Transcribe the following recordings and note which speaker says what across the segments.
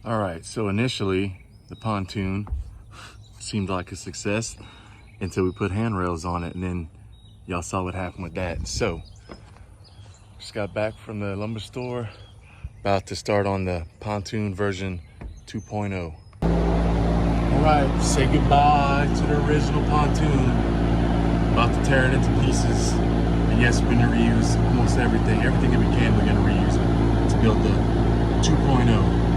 Speaker 1: All right, so initially the pontoon seemed like a success until we put handrails on it, and then y'all saw what happened with that. So just got back from the lumber store, about to start on the pontoon version 2.0. All right, say goodbye to the original pontoon. About to tear it into pieces. And yes, we're gonna reuse almost everything that we can, we're gonna reuse it to build the 2.0.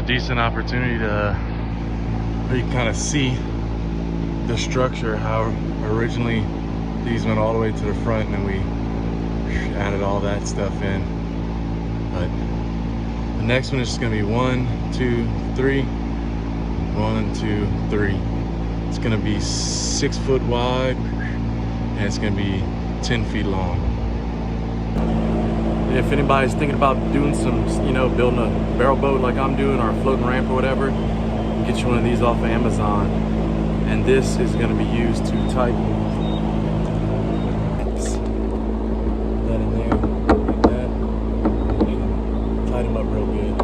Speaker 1: Decent opportunity to really kind of see the structure, how originally these went all the way to the front and then we added all that stuff in. But the next one is just gonna be 1, 2, 3, 1, 2, 3. It's gonna be 6 foot wide and it's gonna be 10 feet long. If anybody's thinking about doing some, building a barrel boat like I'm doing, or a floating ramp or whatever, get you one of these off of Amazon. And this is going to be used to tighten that in there, like that, and tighten them up real good.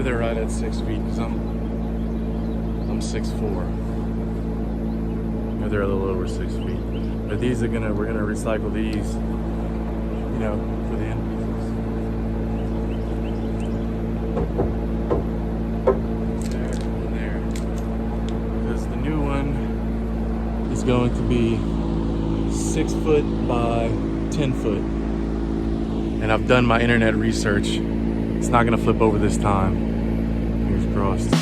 Speaker 1: They're right at 6 feet because I'm 6'4". They're a little over 6 feet. But these are we're gonna recycle these, for the end pieces. There and there. Because the new one is going to be 6 foot by 10 foot. And I've done my internet research. It's not gonna flip over this time. Fingers crossed.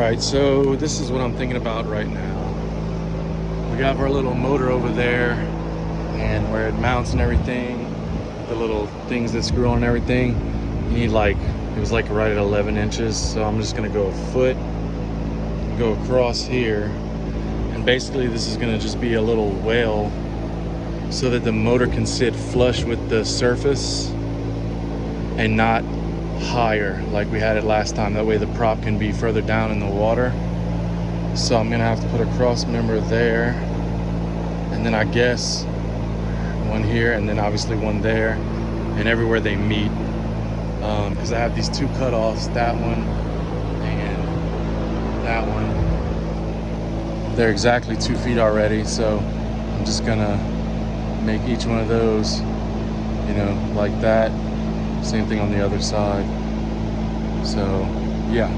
Speaker 1: right, so this is what I'm thinking about right now. We got our little motor over there, and where it mounts and everything, the little things that screw on and everything, you need like, it was like right at 11 inches. So I'm just gonna go a foot, go across here. And basically this is gonna just be a little well so that the motor can sit flush with the surface and not higher like we had it last time. That way the prop can be further down in the water. So I'm gonna have to put a cross member there, and then I guess one here, and then obviously one there, and everywhere they meet, because I have these two cutoffs, that one and that one. They're exactly 2 feet already, so I'm just gonna make each one of those, you know, like that. Same thing on the other side. So yeah.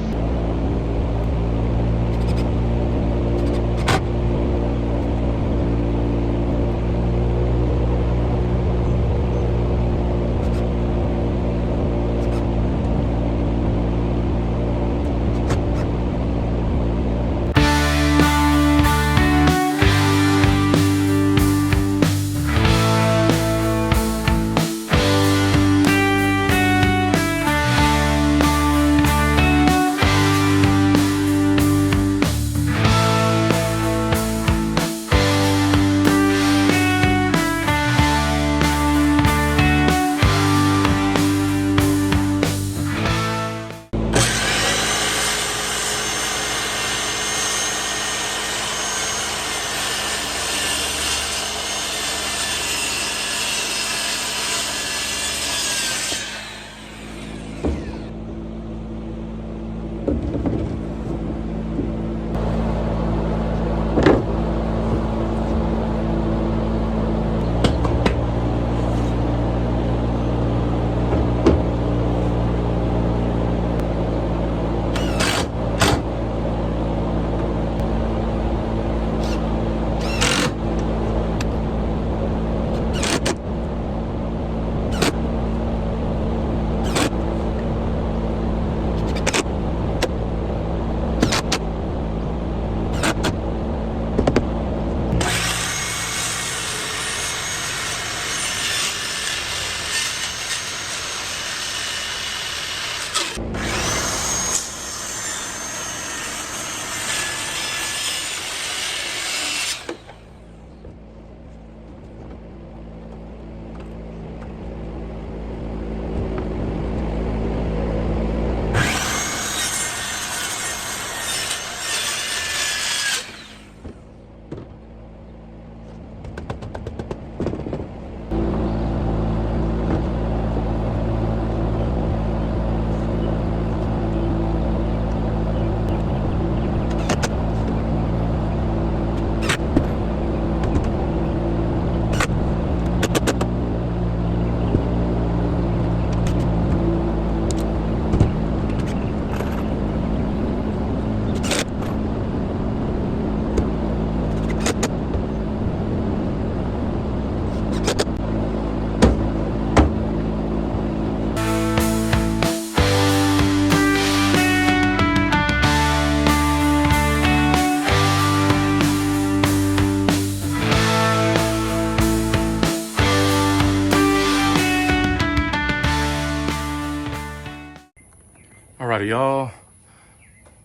Speaker 1: Alrighty, y'all,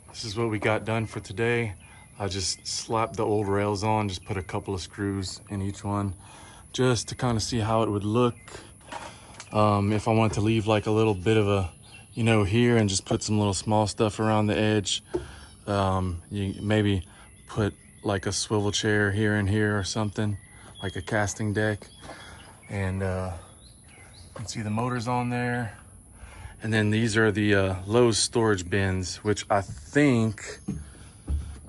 Speaker 1: this is what we got done for today. I just slapped the old rails on, just put a couple of screws in each one just to kind of see how it would look. If I wanted to leave like a little bit of a, you know, here, and just put some little small stuff around the edge. You maybe put like a swivel chair here and here or something, like a casting deck. And you can see the motors on there. And then these are the Lowe's storage bins, which I think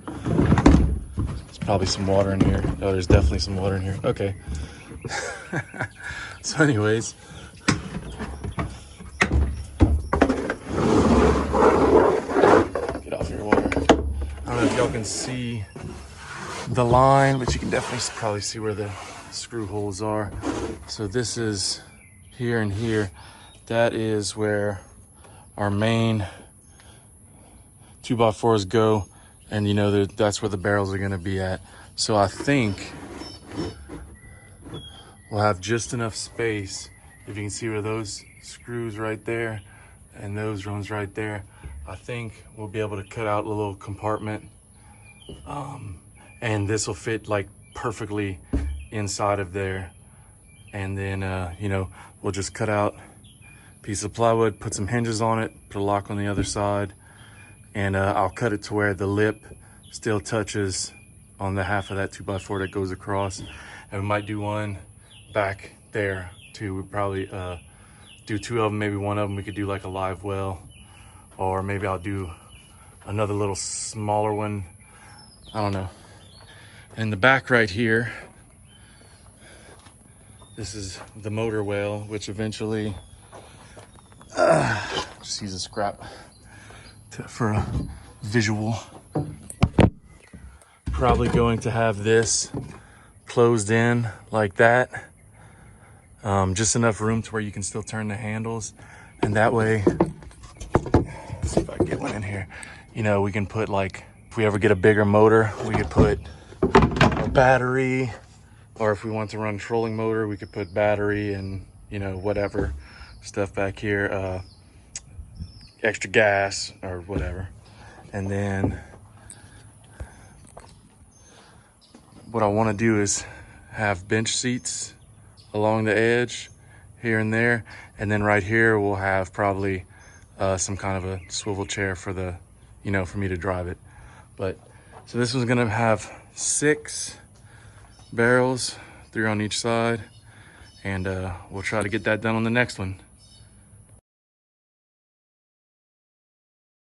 Speaker 1: there's probably some water in here. Oh, there's definitely some water in here. Okay. So anyways, get off your water. I don't know if y'all can see the line, but you can definitely probably see where the screw holes are. So this is here and here. That is where our main 2x4s go, and you know, that's where the barrels are gonna be at. So I think we'll have just enough space. If you can see where those screws right there and those ones right there, I think we'll be able to cut out a little compartment, and this will fit like perfectly inside of there. And then you know, we'll just cut out a piece of plywood, put some hinges on it, put a lock on the other side, and I'll cut it to where the lip still touches on the half of that 2x4 that goes across. And we might do one back there too. We probably do two of them, maybe one of them we could do like a live well, or maybe I'll do another little smaller one. I don't know. In the back right here, this is the motor well, which eventually, just use a scrap for a visual. Probably going to have this closed in like that. Just enough room to where you can still turn the handles. And that way, let's see if I can get one in here. You know, we can put like, if we ever get a bigger motor, we could put a battery, or if we want to run trolling motor, we could put battery and, you know, whatever stuff back here, extra gas or whatever. And then what I want to do is have bench seats along the edge here and there. And then right here, we'll have probably some kind of a swivel chair for the, you know, for me to drive it. But so this one's gonna have 6 barrels, 3 on each side. And we'll try to get that done on the next one.